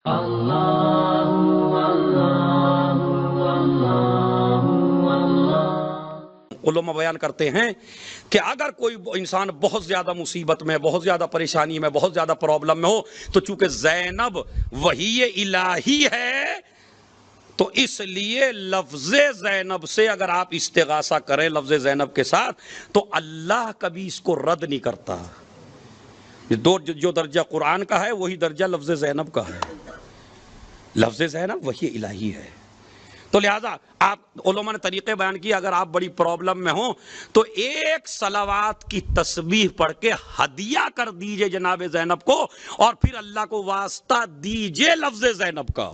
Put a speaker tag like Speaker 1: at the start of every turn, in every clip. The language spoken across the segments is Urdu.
Speaker 1: علماء بیان کرتے ہیں کہ اگر کوئی انسان بہت زیادہ مصیبت میں، بہت زیادہ پریشانی میں، بہت زیادہ پرابلم میں ہو، تو چونکہ زینب وحی الہی ہے، تو اس لیے لفظ زینب سے اگر آپ استغاثہ کریں لفظ زینب کے ساتھ، تو اللہ کبھی اس کو رد نہیں کرتا۔ جو درجہ قرآن کا ہے وہی درجہ لفظ زینب کا ہے۔ لفظ زینب وحی الہی ہے، تو لہذا آپ علماء نے طریقے بیان کیے، اگر آپ بڑی پرابلم میں ہوں تو ایک صلوات کی تسبیح پڑھ کے ہدیہ کر دیجئے جناب زینب کو، اور پھر اللہ کو واسطہ دیجئے لفظ زینب کا،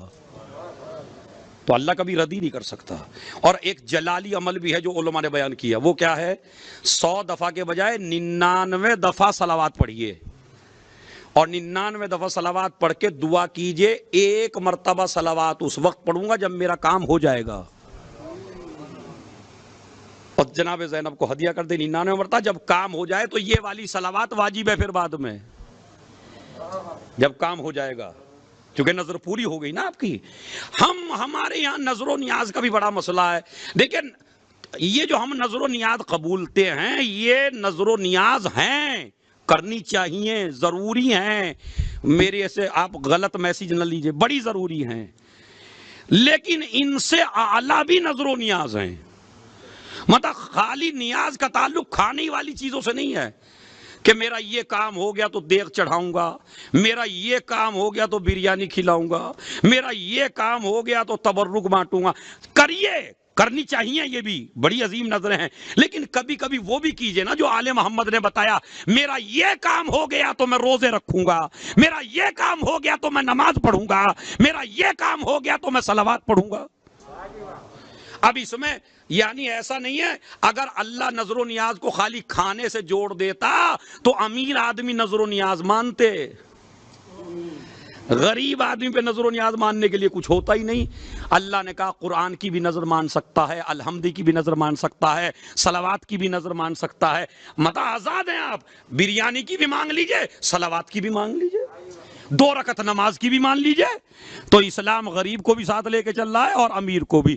Speaker 1: تو اللہ کبھی رد ہی نہیں کر سکتا۔ اور ایک جلالی عمل بھی ہے جو علماء نے بیان کیا، وہ کیا ہے؟ 100 دفعہ کے بجائے 99 دفعہ صلوات پڑھیے، اور 99 دفعہ صلوات پڑھ کے دعا کیجئے، ایک مرتبہ صلوات اس وقت پڑھوں گا جب میرا کام ہو جائے گا، اور جناب زینب کو ہدیہ کر دے 99 مرتبہ، جب کام ہو جائے تو یہ والی صلوات واجب ہے پھر بعد میں، جب کام ہو جائے گا، کیونکہ نظر پوری ہو گئی نا آپ کی۔ ہمارے یہاں نظر و نیاز کا بھی بڑا مسئلہ ہے۔ دیکھیں یہ جو ہم نظر و نیاز قبولتے ہیں، یہ نظر و نیاز ہیں، کرنی چاہیے، ضروری ہیں، میرے سے آپ غلط میسج نہ لیجئے، بڑی ضروری ہیں، لیکن ان سے اعلیٰ بھی نظر و نیاز ہیں۔ مطلب خالی نیاز کا تعلق کھانے والی چیزوں سے نہیں ہے کہ میرا یہ کام ہو گیا تو دیگ چڑھاؤں گا، میرا یہ کام ہو گیا تو بریانی کھلاؤں گا، میرا یہ کام ہو گیا تو تبرک بانٹوں گا۔ کریے، کرنی چاہیے، یہ بھی بڑی عظیم نظریں ہیں، لیکن کبھی کبھی وہ بھی کیجئے نا جو آل محمد نے بتایا، میرا یہ کام ہو گیا تو میں روزے رکھوں گا، میرا یہ کام ہو گیا تو میں نماز پڑھوں گا، میرا یہ کام ہو گیا تو میں صلوات پڑھوں گا۔ اب اس میں یعنی ایسا نہیں ہے اگر اللہ نظر و نیاز کو خالی کھانے سے جوڑ دیتا تو امیر آدمی نظر و نیاز مانتے، غریب آدمی پہ نظر و نیاز ماننے کے لیے کچھ ہوتا ہی نہیں۔ اللہ نے کہا قرآن کی بھی نظر مان سکتا ہے، الحمد کی بھی نظر مان سکتا ہے، صلوات کی بھی نظر مان سکتا ہے، مطلب آزاد ہیں آپ، بریانی کی بھی مانگ لیجئے، صلوات کی بھی مانگ لیجئے، 2 رکعت نماز کی بھی مان لیجئے۔ تو اسلام غریب کو بھی ساتھ لے کے چل رہا ہے اور امیر کو بھی۔